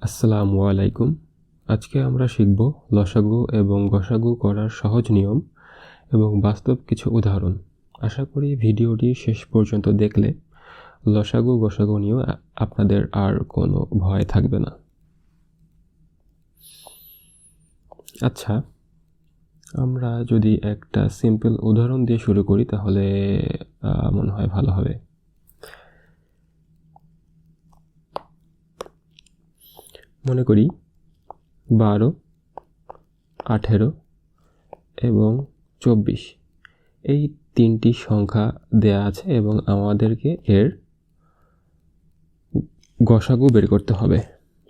আসসালামু আলাইকুম। আজকে আমরা শিখব লসাগু এবং গসাগু করার সহজ নিয়ম এবং বাস্তব কিছু উদাহরণ। আশা করি ভিডিওটি শেষ পর্যন্ত দেখলে লসাগু গসাগু নিয়েও আপনাদের আর কোনো ভয় থাকবে না। আচ্ছা, আমরা যদি একটা সিম্পল উদাহরণ দিয়ে শুরু করি তাহলে মনে হয় ভালো হবে। মনে করি 12, 18 এবং 24 এই তিনটি সংখ্যা দেয়া আছে এবং আমাদেরকে এর গসাগু বের করতে হবে।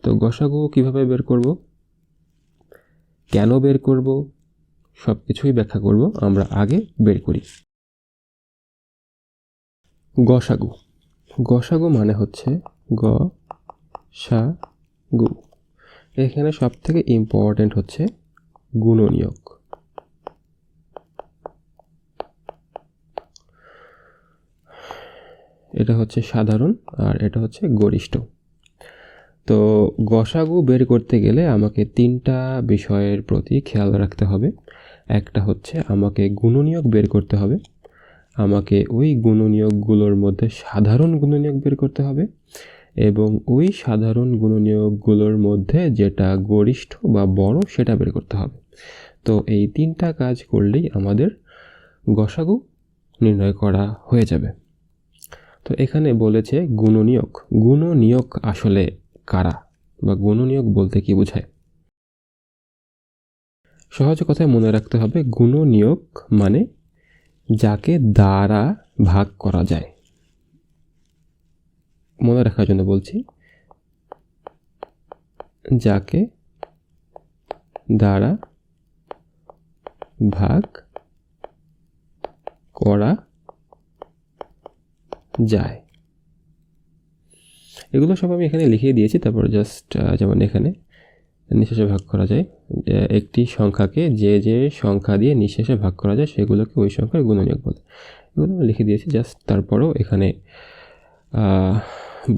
তো গসাগু কিভাবে বের করব, কেন বের করব, সব কিছুই ব্যাখ্যা করব। আমরা আগে বের করি গসাগু। গসাগু মানে হচ্ছে গসাগু। এখানে সব থেকে ইম্পর্টেন্ট হচ্ছে গুণনীয়ক। এটা হচ্ছে সাধারণ আর এটা হচ্ছে গরিষ্ঠ। তো গসাগু বের করতে গেলে আমাকে তিনটা বিষয়ের প্রতি খেয়াল রাখতে হবে। একটা হচ্ছে আমাকে গুণনীয়ক বের করতে হবে, আমাকে ওই গুণনীয়কগুলোর মধ্যে সাধারণ গুণনীয়ক বের করতে হবে এবং ওই সাধারণ গুণনীয়কগুলোর মধ্যে যেটা গরিষ্ঠ বা বড় সেটা বের করতে হবে। তো এই তিনটা কাজ করলেই আমাদের গসাগু নির্ণয় করা হয়ে যাবে। তো এখানে বলেছে গুণনীয়ক। গুণনীয়ক আসলে কারা বা গুণনীয়ক বলতে কি বোঝায়? সহজ কথায় মনে রাখতে হবে, গুণনীয়ক মানে যাকে দ্বারা ভাগ করা যায়। মনে রাখার জন্য বলছি, যাকে দ্বারা ভাগ করা যায়। এগুলো সব আমি এখানে লিখিয়ে দিয়েছি। তারপর জাস্ট যেমন এখানে নিঃশেষে ভাগ করা যায়, একটি সংখ্যাকে যে যে সংখ্যা দিয়ে নিঃশেষে ভাগ করা যায় সেগুলোকে ওই সংখ্যার গুণনীয়ক বলে। এগুলো আমি লিখে দিয়েছি জাস্ট। তারপরও এখানে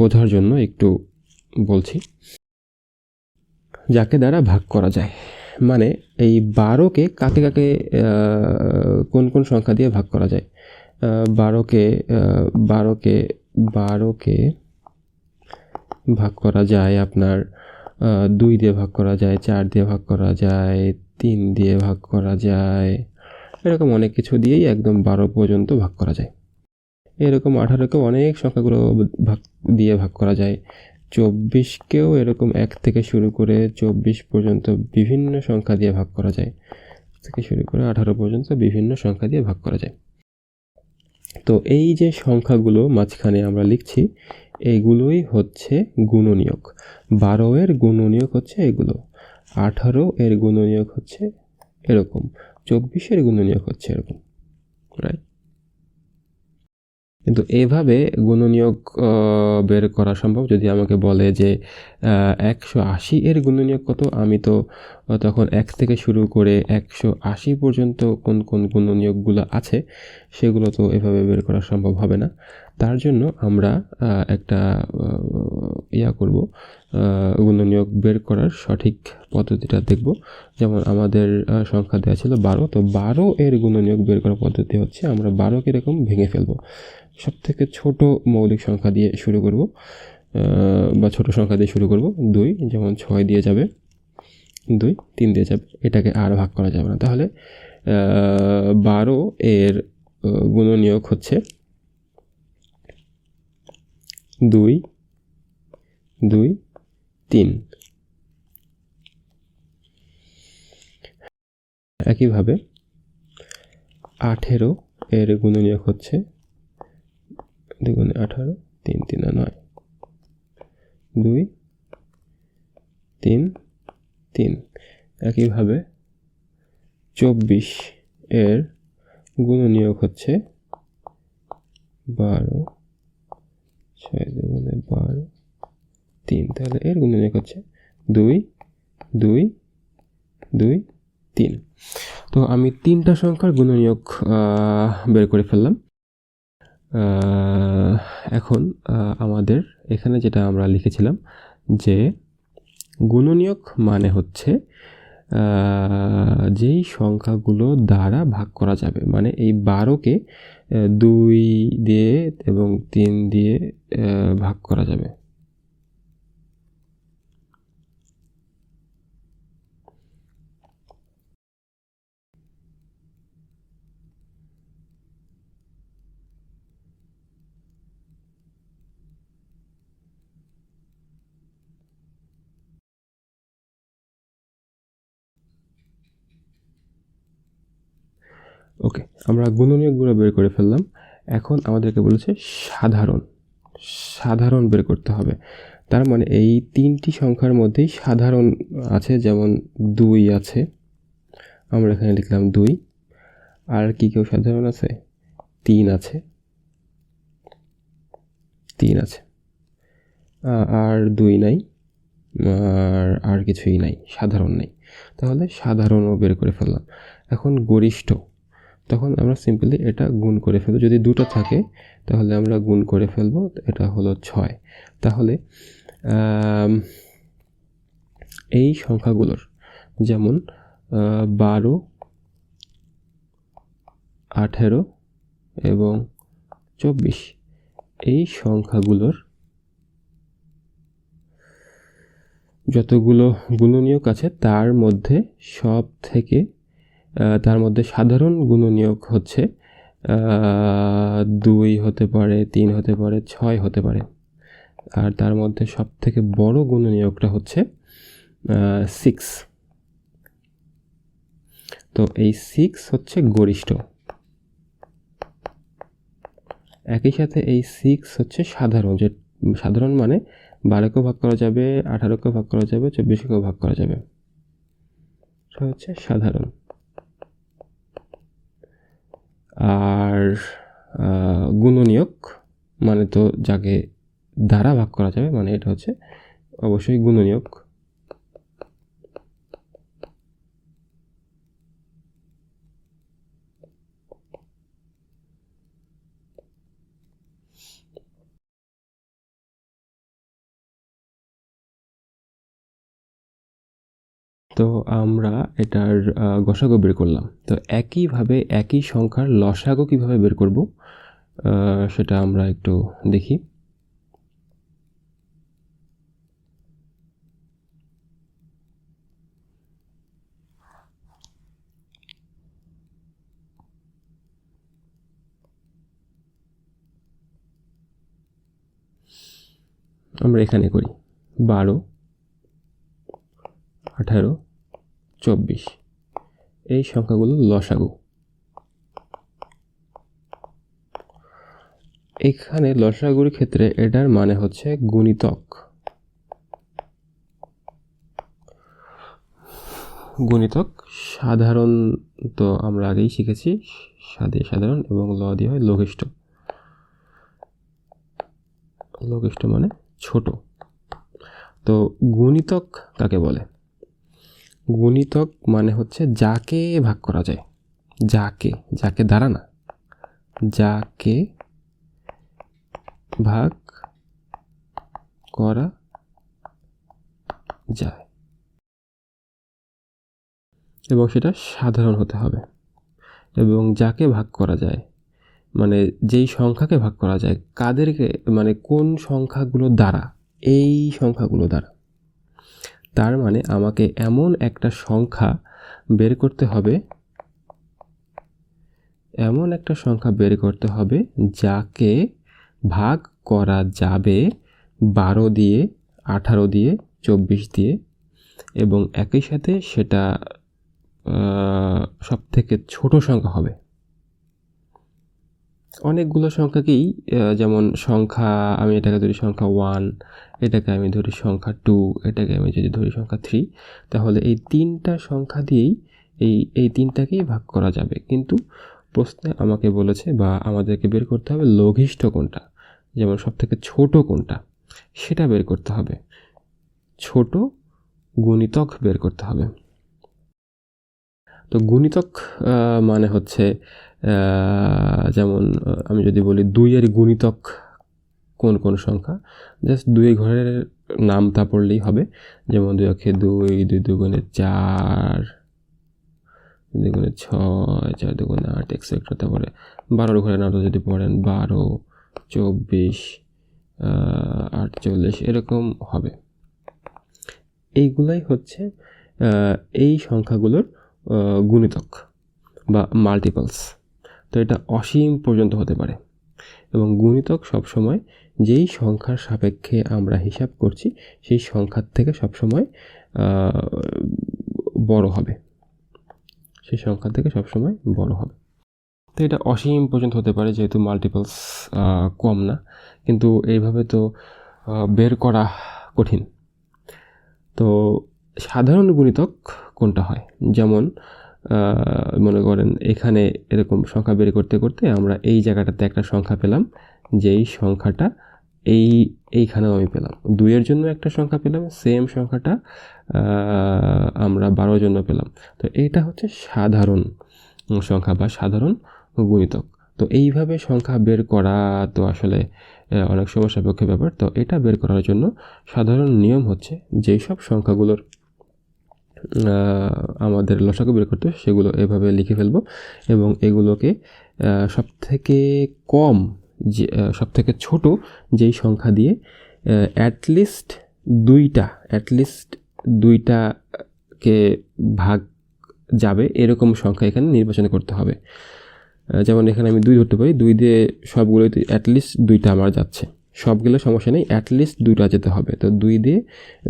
বোঝার জন্য একটু বলছি, যাকে দ্বারা ভাগ করা যায় মানে এই 12কে কাকে কাকে কোন কোন সংখ্যা দিয়ে ভাগ করা যায়। 12কে ভাগ করা যায় আপনার 2 দিয়ে ভাগ করা যায়, 4 দিয়ে ভাগ করা যায়, 3 দিয়ে ভাগ করা যায়, এরকম অনেক কিছু দিয়েই একদম 12 পর্যন্ত ভাগ করা যায়। এরকম 18কেও অনেক সংখ্যাগুলো দিয়ে ভাগ করা যায়। 24কেও এরকম 1 থেকে শুরু করে 24 পর্যন্ত বিভিন্ন সংখ্যা দিয়ে ভাগ করা যায়। থেকে শুরু করে 18 পর্যন্ত বিভিন্ন সংখ্যা দিয়ে ভাগ করা যায়। তো এই যে সংখ্যাগুলো মাঝখানে আমরা লিখছি, এগুলোই হচ্ছে গুণনীয়ক। 12 এর গুণনীয়ক হচ্ছে এগুলো, 18 এর গুণনীয়ক হচ্ছে এরকম, 24 এর গুণনীয়ক হচ্ছে এরকম, রাইট? কিন্তু এভাবে গুণনীয়ক বের করা সম্ভব যদি আমাকে বলে যে 180 এর গুণনীয়ক কত, আমি তো তখন 1 থেকে শুরু করে 180 পর্যন্ত কোন কোন গুণনীয়কগুলো আছে সেগুলো তো এভাবে বের করা সম্ভব হবে না। তার জন্য আমরা একটা করব, গুণনীয়ক বের করার সঠিক পদ্ধতিটা দেখব। যেমন আমাদের সংখ্যা দেওয়া ছিল 12, তো 12 এর গুণনীয়ক বের করার পদ্ধতি হচ্ছে আমরা 12কে এরকম ভেঙে ফেলবো। সবথেকে ছোট মৌলিক সংখ্যা দিয়ে শুরু করব বা ছোট সংখ্যা দিয়ে শুরু করব। 2 যেমন 6 দিয়ে যাবে, 2 3 দিয়ে যাবে, এটাকে আর ভাগ করা যাবে না। তাহলে 12 এর গুণনীয়ক হচ্ছে 2 2 3। একইভাবে 18 এর গুণনীয়ক হচ্ছে 2 গুণে 18, 3 3 9, 2 3 3। একইভাবে 24 এর গুণনীয়ক হচ্ছে 12, 6 গুণে 12, 3। তাহলে এর গুণনীয়ক হচ্ছে 2 2 2 3। তো আমি তিনটা সংখ্যার গুণনীয়ক বের করে ফেললাম। এখন আমাদের এখানে যেটা আমরা লিখেছিলাম যে গুণনীয়ক মানে হচ্ছে যেই সংখ্যাগুলো দ্বারা ভাগ করা যাবে, মানে এই 12কে 2 দিয়ে এবং 3 দিয়ে ভাগ করা যাবে। ওকে, আমরা গুণনীয়কগুলো বের করে ফেললাম। এখন আমাদেরকে বলেছে সাধারণ বের করতে হবে। তার মানে এই 3টি সংখ্যার মধ্যেই সাধারণ আছে, যেমন 2 আছে, আমরা এখানে লিখলাম 2। আর কি কেউ সাধারণ আছে? 3 আছে, 3 আছে, আর 2 নাই, আর কিছুই নাই, সাধারণ নাই। তাহলে সাধারণও বের করে ফেললাম। এখন গরিষ্ঠ, তখন আমরা সিম্পলি এটা গুণ করে ফেলবো। যদি 2টা থাকে তাহলে আমরা গুণ করে ফেলবো, এটা হলো 6। তাহলে এই সংখ্যাগুলোর, যেমন 12, 18 এবং 24, এই সংখ্যাগুলোর যতগুলো গুণনীয়ক আছে তার মধ্যে তার মধ্যে সাধারণ গুণনীয়ক হচ্ছে 2 হতে পারে, 3 হতে পারে, 6 হতে পারে। আর তার মধ্যে সবথেকে বড় গুণনীয়কটা হচ্ছে 6। তো এই 6 হচ্ছে গরিষ্ঠ। একই সাথে এই 6 হচ্ছে সাধারণ, যে সাধারণ মানে 12কেও ভাগ করা যাবে, 18কেও ভাগ করা যাবে, 24কেও ভাগ করা যাবে, সেটা হচ্ছে সাধারণ। আর গুণনীয়ক মানে তো যাকে দ্বারা ভাগ করা যাবে, মানে এটা হচ্ছে অবশ্যই গুণনীয়ক। তো আমরা এটার গসাগু বের করলাম। তো একইভাবে একই সংখ্যার লসাগু কিভাবে বের করব সেটা আমরা একটু দেখি। আমরা এখানে করি 12, 18, 24, এই সংখ্যাগুলো লসাগু। এখানে লসাগুর ক্ষেত্রে এটার মানে হচ্ছে গুণিতক। গুণিতক সাধারণ তো আমরা আগেই শিখেছি, সাধারণ এবং ল দিয়ে হয় লঘিষ্ঠ। লঘিষ্ঠ মানে ছোট। তো গুণিতক কাকে বলে? গুণিতক মানে হচ্ছে যাকে ভাগ করা যায়, যাকে দ্বারা না, যাকে ভাগ করা যায়, এবং সেটা সাধারণ হতে হবে। এবং যাকে ভাগ করা যায় মানে যেই সংখ্যাকে ভাগ করা যায়, কাদেরকে, মানে কোন সংখ্যাগুলো দ্বারা, এই সংখ্যাগুলো দ্বারা। তার মানে আমাকে এমন একটা সংখ্যা বের করতে হবে, যাকে ভাগ করা যাবে 12 দিয়ে, 18 দিয়ে, 24 দিয়ে, এবং একই সাথে সেটা সবথেকে ছোট সংখ্যা হবে। অনেকগুলো সংখ্যাকেই, যেমন সংখ্যা, আমি এটাকে ধরি সংখ্যা 1, এটাকে আমি ধরি সংখ্যা 2, এটাকে আমি যদি ধরি সংখ্যা 3, তাহলে এই 3টা সংখ্যা দিয়েই এই 3টাকেই ভাগ করা যাবে। কিন্তু প্রশ্নে আমাকে বলেছে বা আমাদেরকে বের করতে হবে লঘিষ্ঠ কোনটা, যেমন সবথেকে ছোট কোনটা, সেটা বের করতে হবে। ছোট গুণিতক বের করতে হবে। তো গুণিতক মানে হচ্ছে, যেমন আমি যদি বলি 2 এর গুণিতক কোন কোন সংখ্যা, জাস্ট 2 ঘরের নামটা পড়লেই হবে। যেমন 2 অক্ষে 2, 2 দুগুণে 4, 2 দুগুণে 6, 4 দুগুণে 8 এক্সেট্রা। তারপরে 12 ঘরের নামটা যদি পড়েন 12, 24, 48 এরকম হবে। এইগুলাই হচ্ছে এই সংখ্যাগুলোর গুণিতক বা মাল্টিপলস। তো এটা অসীম পর্যন্ত হতে পারে এবং গুণিতক সবসময় যেই সংখ্যার সাপেক্ষে আমরা হিসাব করছি সেই সংখ্যার থেকে সবসময় বড় হবে, সেই সংখ্যার থেকে সবসময় বড় হবে। তো এটা অসীম পর্যন্ত হতে পারে যেহেতু মাল্টিপলস কম না, কিন্তু এইভাবে তো বের করা কঠিন। তো সাধারণ গুণিতক কোনটা হয়, যেমন মনে করেন এখানে এরকম সংখ্যা বের করতে করতে আমরা এই জায়গাটাতে একটা সংখ্যা পেলাম, যেই সংখ্যাটা এইখানেও আমি পেলাম। 2-এর জন্য একটা সংখ্যা পেলাম, সেম সংখ্যাটা আমরা 12-এর জন্য পেলাম। তো এইটা হচ্ছে সাধারণ সংখ্যা বা সাধারণ গুণিতক। তো এইভাবে সংখ্যা বের করা তো আসলে অনেক সময় সাপেক্ষ ব্যাপার। তো এটা বের করার জন্য সাধারণ নিয়ম হচ্ছে যেই সব সংখ্যাগুলোর আমাদের লসাগু বের করতে সেগুলো এভাবে লিখে ফেলবো এবং এগুলোকে সবথেকে কম যে সবথেকে ছোট যেই সংখ্যা দিয়ে অ্যাটলিস্ট দুইটাকে ভাগ যাবে এরকম সংখ্যা এখানে নির্বাচন করতে হবে। যেমন এখানে আমি 2 ধরতে পারি, 2 দিয়ে সবগুলোতে অ্যাটলিস্ট 2টা আমার যাচ্ছে, সবগুলো সমস্যা নেই, অ্যাটলিস্ট 2টা যেতে হবে। তো 2 দিয়ে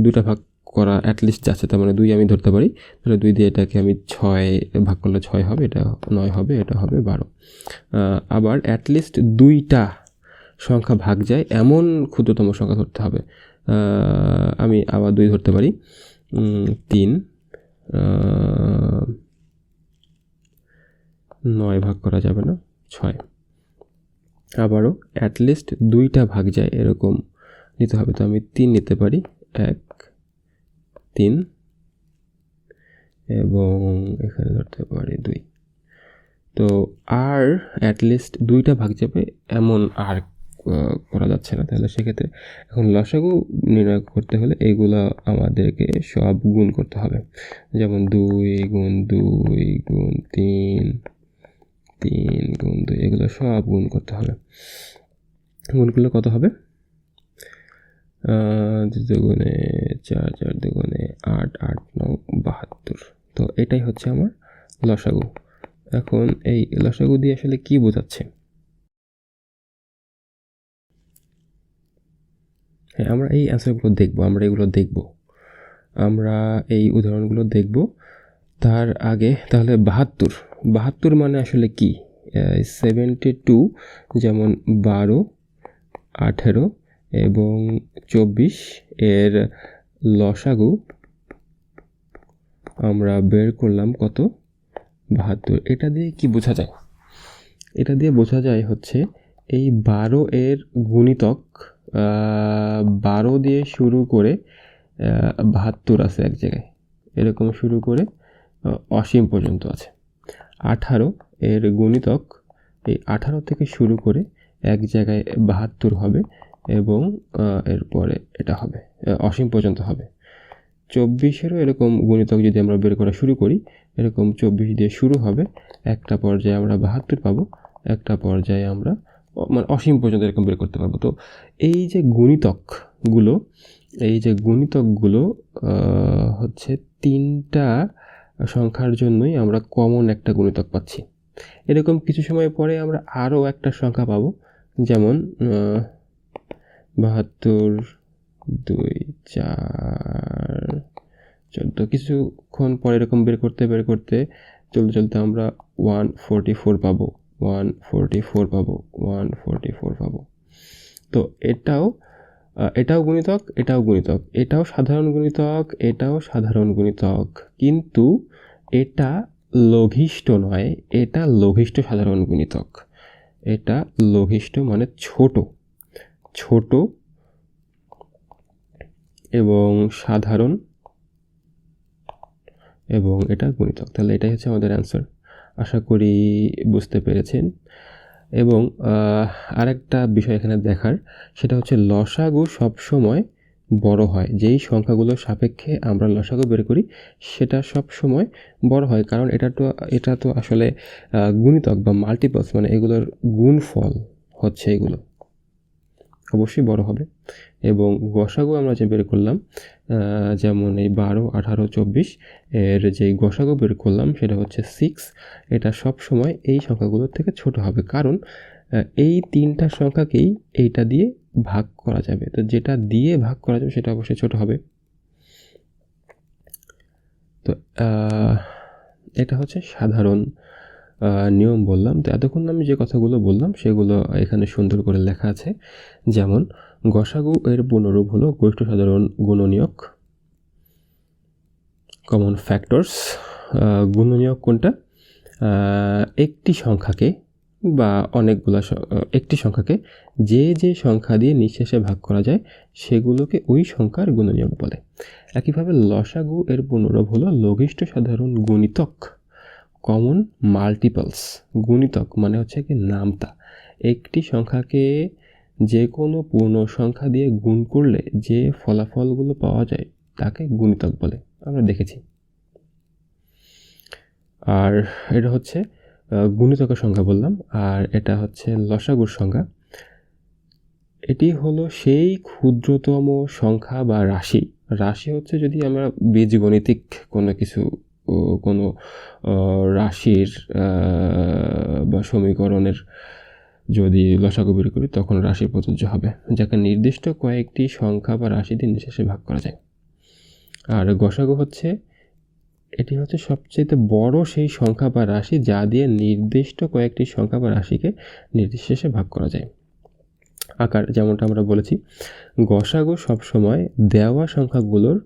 2টা ভাগ করা অ্যাটলিস্ট যাচ্ছে, তার মানে 2 আমি ধরতে পারি। তাহলে 2 দিয়ে এটাকে আমি 6 ভাগ করলে 6 হবে, এটা 9 হবে, এটা হবে 12। আবার অ্যাটলিস্ট 2টা সংখ্যা ভাগ যায় এমন ক্ষুদ্রতম সংখ্যা ধরতে হবে। আমি আবার 2 ধরতে পারি, 3, 9 ভাগ করা যাবে না, 6। আবারও অ্যাটলিস্ট 2টা ভাগ যায় এরকম নিতে হবে। তো আমি 3 নিতে পারি, 1, 3 এবং এখানে ধরতে পারি 2। তো আর অ্যাটলিস্ট 2টা ভাগ যাবে এমন আর করা যাচ্ছে না। তাহলে সেক্ষেত্রে এখন লসাগু নির্ণয় করতে হলে এইগুলো আমাদেরকে সব গুণ করতে হবে। যেমন 2 গুণ 2 গুণ 3, 3 গুণ 2, এগুলো সব গুণ করতে হবে। গুণ করলে কত হবে? 2 দুগুণে 4, 4 দুগুণে 8, 8 9 72। তো এটাই হচ্ছে আমার লসাগু। এখন এই লসাগু দিয়ে আসলে কি বোঝাচ্ছে? হ্যাঁ, আমরা এই অ্যান্সারগুলো দেখব, আমরা এগুলো দেখব, আমরা এই উদাহরণগুলো দেখব। তার আগে তাহলে 72 মানে আসলে কি? 72 যেমন 12, 18 এবং 24 এর লসাগু আমরা বের করলাম কত? 72। এটা দিয়ে কি বোঝা যায়? এটা দিয়ে বোঝা যায় হচ্ছে এই 12 এর গুণিতক 12 দিয়ে শুরু করে 72 আছে এক জায়গায়, এরকম শুরু করে অসীম পর্যন্ত আছে। 18 এর গুণিতক এই 18 থেকে শুরু করে এক জায়গায় 72 হবে এবং এরপরে এটা হবে অসীম পর্যন্ত হবে। 24-এরও এরকম গুণিতক যদি আমরা বের করা শুরু করি, এরকম 24 দিয়ে শুরু হবে, একটা পর্যায়ে আমরা 72 পাবো, একটা পর্যায়ে আমরা মানে অসীম পর্যন্ত এরকম বের করতে পারবো। তো এই যে গুণিতকগুলো হচ্ছে 3টা সংখ্যার জন্যই আমরা কমন একটা গুণিতক পাচ্ছি। এরকম কিছু সময় পরে আমরা আরও একটা সংখ্যা পাবো, যেমন 72, 2, 4, 14। কিছুক্ষণ পরে এরকম বের করতে চলতে আমরা 144 পাবো, 144 পাবো, 144 পাবো। তো এটাও গুণিতক, এটাও গুণিতক, এটাও সাধারণ গুণিতক, এটাও সাধারণ গুণিতক, কিন্তু এটা লঘিষ্ঠ নয়, এটা লঘিষ্ঠ সাধারণ গুণিতক। এটা লঘিষ্ঠ মানে ছোট এবং সাধারণ এবং এটা গুণিতক। তাহলে এটাই হচ্ছে আমাদের অ্যান্সার। আশা করি বুঝতে পেরেছেন। এবং আরেকটা বিষয় এখানে দেখার, সেটা হচ্ছে লসাগু সবসময় বড় হয়। যেই সংখ্যাগুলোর সাপেক্ষে আমরা লসাগু বের করি সেটা সবসময় বড় হয়, কারণ এটা তো আসলে গুণিতক বা মাল্টিপলস, মানে এগুলোর গুণফল হচ্ছে এগুলো, অবশ্যই বড় হবে। এবং গসাগু আমরা যে বের করলাম, যেমন এই 12, 18, 24 এর যেই গসাগু বের করলাম সেটা হচ্ছে 6। এটা সব সময় এই সংখ্যাগুলোর থেকে ছোট হবে, কারণ এই তিনটা সংখ্যাকেই এইটা দিয়ে ভাগ করা যাবে। তো যেটা দিয়ে ভাগ করা যাবে সেটা অবশ্যই ছোট হবে। তো এটা হচ্ছে সাধারণ নিয়ম বললাম। তো এতক্ষণ আমি যে কথাগুলো বললাম সেগুলো এখানে সুন্দর করে লেখা আছে। যেমন গসাগু এর পুনরূপ হলো গরিষ্ঠ সাধারণ গুণনীয়ক, কমন ফ্যাক্টরস। গুণনীয়ক কোনটা? একটি সংখ্যাকে বা একটি সংখ্যাকে যে সংখ্যা দিয়ে নিঃশেষে ভাগ করা যায় সেগুলোকে ওই সংখ্যার গুণনীয়ক বলে। একইভাবে লসাগু এর পুনরূপ হলো লঘিষ্ঠ সাধারণ গুণিতক, কমন মাল্টিপলস। গুণিতক মানে হচ্ছে কি নামতা। একটি সংখ্যাকে যে কোনো পূর্ণ সংখ্যা দিয়ে গুণ করলে যে ফলাফলগুলো পাওয়া যায় তাকে গুণিতক বলে, আমরা দেখেছি। আর এটা হচ্ছে গুণিতকের সংখ্যা বললাম। আর এটা হচ্ছে লসাগুর সংখ্যা। এটি হলো সেই ক্ষুদ্রতম সংখ্যা বা রাশি। রাশি হচ্ছে যদি আমরা বীজগণিতিক কোনো রাশির বা সমীকরণের যদি লসাগু বের করি তখন রাশি প্রযোজ্য হবে, যাকে নির্দিষ্ট কয়েকটি সংখ্যা বা রাশি দিয়ে নিঃশেষে ভাগ করা যায়। আর গসাগু হচ্ছে সবচেয়ে বড় সেই সংখ্যা বা রাশি যা দিয়ে নির্দিষ্ট কয়েকটি সংখ্যা বা রাশিকে নির্বিশেষে ভাগ করা যায়। আকার যেমনটা আমরা বলেছি, গসাগু সবসময় দেওয়া সংখ্যাগুলোর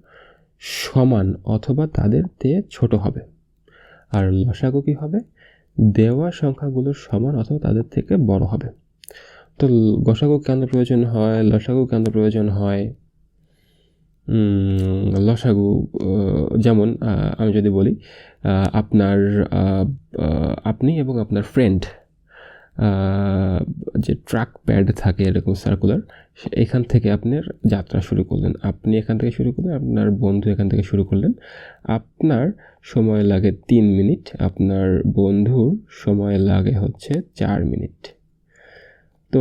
সমান অথবা তাদের চেয়ে ছোট হবে। আর লসাগু কী হবে? দেওয়া সংখ্যাগুলোর সমান অথবা তাদের থেকে বড় হবে। তো গসাগু কেন প্রয়োজন হয়, লসাগু কেন প্রয়োজন হয়? লসাগু যেমন আমি যদি বলি, আপনি এবং আপনার ফ্রেন্ড যে ট্রাক প্যাড থাকে এরকম সার্কুলার, এখান থেকে আপনার যাত্রা শুরু করলেন। আপনি এখান থেকে শুরু করলেন, আপনার বন্ধু এখান থেকে শুরু করলেন। আপনার সময় লাগে 3 মিনিট, আপনার বন্ধুর সময় লাগে হচ্ছে 4 মিনিট। তো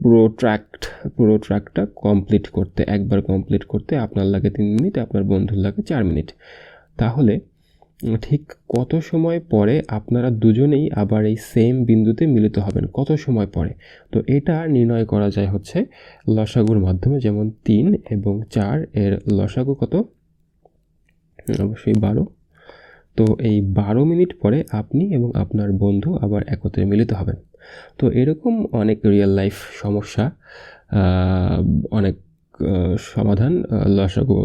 পুরো ট্র্যাকটা একবার কমপ্লিট করতে আপনার লাগে 3 মিনিট, আপনার বন্ধুর লাগে 4 মিনিট। তাহলে ঠিক কত সময় পরে আপনারা দুজনেই আবার এই সেম বিন্দুতে মিলিত হবেন, কত সময় পরে? তো এটা নির্ণয় করা যায় হচ্ছে লসাগুর মাধ্যমে। যেমন 3 এবং 4 এর লসাগু কত? অবশ্যই 12। তো এই 12 মিনিট পরে আপনি এবং আপনার বন্ধু আবার একত্রে মিলিত হবেন। তো এরকম অনেক রিয়েল লাইফ সমস্যা, অনেক সমাধান লসাগু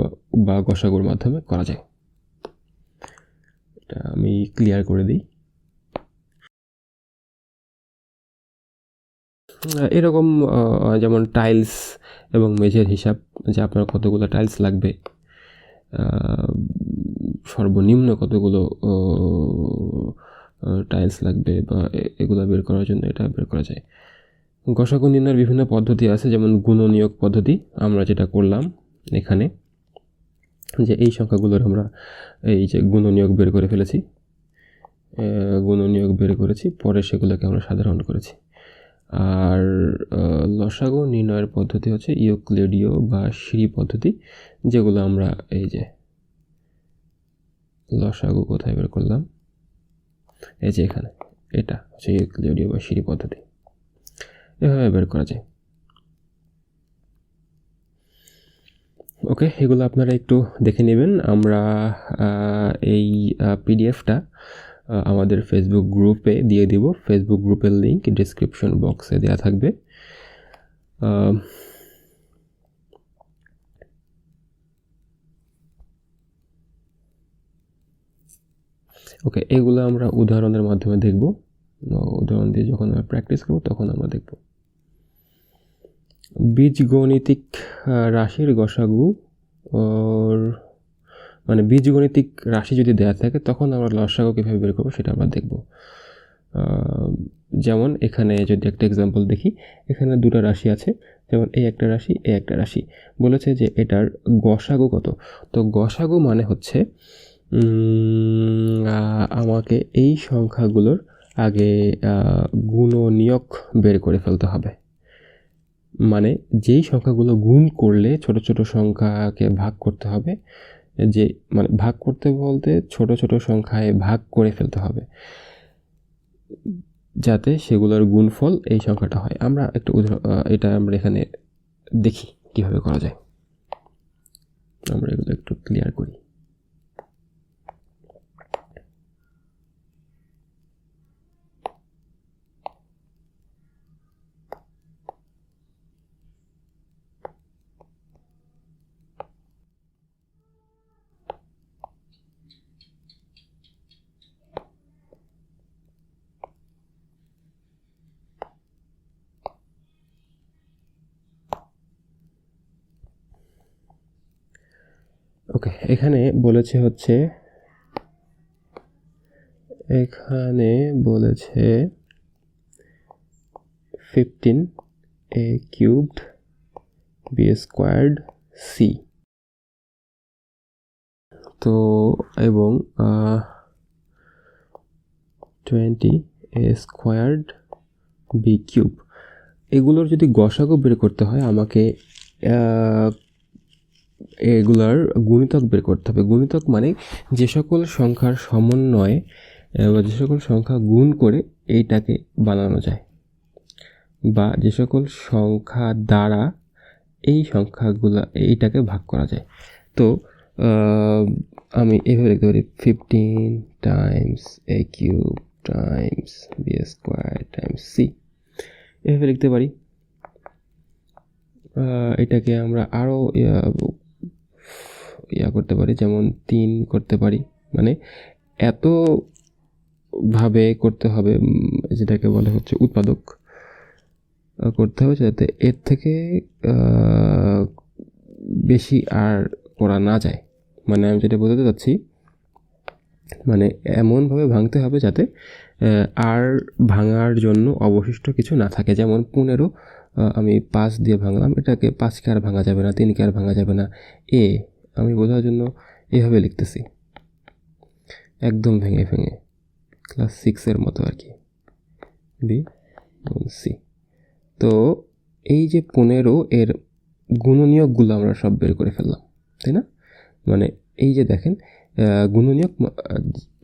বা গসাগুর মাধ্যমে করা যায়। এটা আমি ক্লিয়ার করে দিই। এরকম যেমন টাইলস এবং মেঝের হিসাব, যে আপনার কতগুলো টাইলস লাগবে, সর্বনিম্ন কতগুলো টাইলস লাগবে, বা এগুলো বের করার জন্য এটা বের করা যায়। গসাগু নির্ণয়ের বিভিন্ন পদ্ধতি আছে, যেমন গুণনীয়ক পদ্ধতি আমরা যেটা করলাম এখানে, যে এই সংখ্যাগুলোর আমরা এই যে গুণনীয়ক বের করেছি, পরে সেগুলোকে আমরা সাধারণ করেছি। আর লসাগু নির্ণয়ের পদ্ধতি হচ্ছে ইউক্লিডীয় বা সিঁড়ি পদ্ধতি, যেগুলো আমরা এই যে লসাগু কোথায় বের করলাম, এই যে এখানে, এটা হচ্ছে ইউক্লিডীয় বা সিঁড়ি পদ্ধতি, এভাবে বের করা যায়। ওকে, এগুলো আপনারা একটু দেখে নেবেন। আমরা এই পিডিএফটা আমাদের ফেসবুক গ্রুপে দিয়ে দিব। ফেসবুক গ্রুপের লিঙ্ক ডেসক্রিপশন বক্সে দেওয়া থাকবে। ওকে, এগুলো আমরা উদাহরণের মাধ্যমে দেখব। উদাহরণ দিয়ে যখন আমরা প্র্যাকটিস করব তখন আমরা দেখব। বীজগণিতিক রাশির গসাগু, মানে বীজগণিতিক রাশি যদি দেওয়া থাকে তখন আমরা লসাগু কীভাবে বের করবো সেটা আমরা দেখব। যেমন এখানে যদি একটা এক্সাম্পল দেখি, এখানে দুটো রাশি আছে, যেমন এই একটা রাশি, এই একটা রাশি। বলেছে যে এটার গসাগু কত। তো গসাগু মানে হচ্ছে আমাকে এই সংখ্যাগুলোর আগে গুণনীয়ক বের করে ফেলতে হবে। মানে যেই সংখ্যাগুলো গুণ করলে ছোট ছোট সংখ্যাকে ভাগ করতে হবে, যে মানে ভাগ করতে বলতে ছোট ছোট সংখ্যায় ভাগ করে ফেলতে হবে, যাতে সেগুলোর গুণফল এই সংখ্যাটা হয়। আমরা একটু এটা আমরা এখানে দেখি কিভাবে করা যায়। আমরা এগুলো একটু ক্লিয়ার করি। ওকে, এখানে বলেছে 15a cubed b squared c। তো এবং 20a squared b কিউব, এগুলোর যদি গসাগু বের করতে হয় আমাকে এগুলার গুণিতক বের করতে হবে। গুণিতক মানে যে সকল সংখ্যার সমন্বয়ে বা যে সকল সংখ্যা গুণ করে এইটাকে বানানো যায়, বা যে সকল সংখ্যা দ্বারা এই সংখ্যাগুলো এইটাকে ভাগ করা যায়। তো আমি এভাবে লিখতে পারি 15 Times a cube Times b square Times c, এভাবে লিখতে পারি। এটাকে আমরা আরও করতে পারি, যেমন 3 করতে পারি। মানে এতভাবে করতে হবে, যেটাকে বলা হচ্ছে উৎপাদক করতে হবে, যাতে এর থেকে বেশি আর করা না যায়। মানে আমি যেটা বোঝাতে চাচ্ছি, মানে এমনভাবে ভাঙতে হবে যাতে আর ভাঙার জন্য অবশিষ্ট কিছু না থাকে। যেমন 15 আমি 5 দিয়ে ভাঙলাম, এটাকে 5কে আর ভাঙা যাবে না, 3কে আর ভাঙা যাবে না। আমি বোঝার জন্য এভাবে লিখতেছি, একদম ভেঙে ভেঙে, ক্লাস 6-এর মতো আর কি, বি গুণ সি। তো এই যে 15 এর গুণনীয়কগুলো আমরা সব বের করে ফেললাম, তাই না? মানে এই যে দেখেন গুণনীয়ক,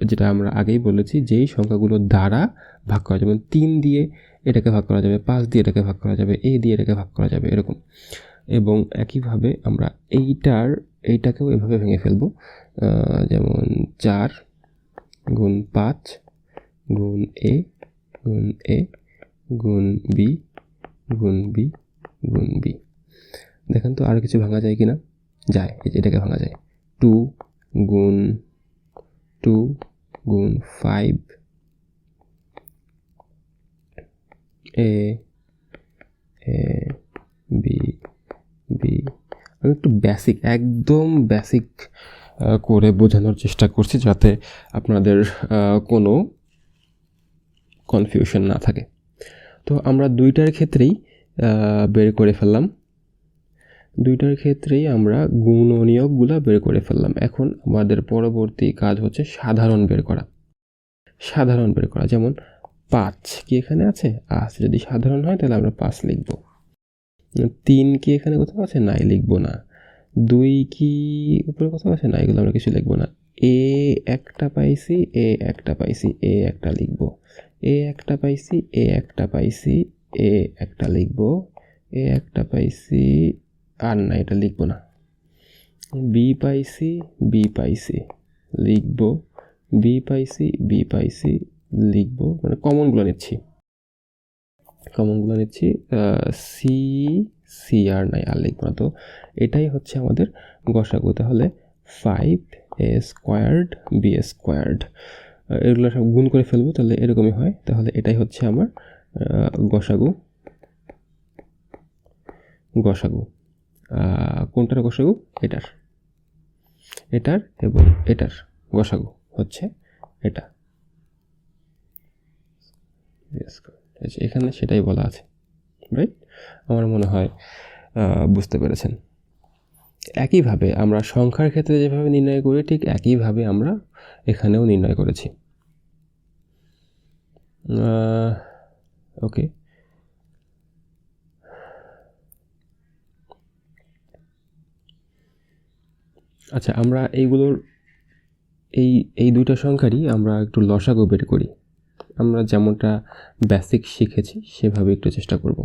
যেটা আমরা আগেই বলেছি, যেই সংখ্যাগুলো দ্বারা ভাগ করা যাবে, 3 দিয়ে এটাকে ভাগ করা যাবে, 5 দিয়ে এটাকে ভাগ করা যাবে, দিয়ে এটাকে ভাগ করা যাবে, এরকম। এবং একইভাবে আমরা এইটাকেও এভাবে ভেঙে ফেলবো, যেমন 4 গুণ 5 গুণ এ গুণ এ গুণ বি গুণ বি গুণ বি। দেখেন তো আর কিছু ভাঙা যায় কি না? যায়, এটাকে ভাঙা যায়। 2 গুণ 5 এ বি বি। আমি একটু একদম বেসিক করে বোঝানোর চেষ্টা করছি, যাতে আপনাদের কোনো কনফিউশন না থাকে। তো আমরা দুইটার ক্ষেত্রেই বের করে ফেললাম, দুইটার ক্ষেত্রেই আমরা গুণনীয়কগুলো বের করে ফেললাম। এখন আমাদের পরবর্তী কাজ হচ্ছে সাধারণ বের করা। সাধারণ বের করা, যেমন 5 কি এখানে আছে? যদি সাধারণ হয় তাহলে আমরা 5 লিখব। 3 কি এখানে কোথাও আছে? নাই, লিখব না। 2 কি উপরে কোথাও আছে? না, এগুলো আমরা কিছু লিখব না। একটা পাইছি, একটা পাইছি, একটা লিখব। একটা পাইছি, একটা পাইছি, একটা লিখব। একটা পাইছি, আর না, এটা লিখব না। বি পাইছি, লিখব। বি পাইছি, লিখব। মানে কমনগুলো নিচ্ছি। সি আর নাই, আর লিখব না। তো এটাই হচ্ছে আমাদের গসাগু। তাহলে 5a স্কোয়ার্ড b স্কোয়ার্ড, এগুলো সব গুণ করে ফেলবো, তাহলে এরকমই হয়। তাহলে এটাই হচ্ছে আমার গসাগু। কোনটার গসাগু? এটার এবং এটার গসাগু হচ্ছে এটা। এখানে সেটাই বলা আছে, রাইট? আমার মনে হয় বুঝতে পেরেছেন। একইভাবে আমরা সংখ্যার ক্ষেত্রে যেভাবে নির্ণয় করি ঠিক একইভাবে আমরা এখানেও নির্ণয় করেছি। ওকে, আচ্ছা আমরা এইগুলোর এই দুইটা সংখ্যারই আমরা একটু লসাগু বের করি। আমরা যেমনটা বেসিক শিখেছি সেভাবে একটু চেষ্টা করব।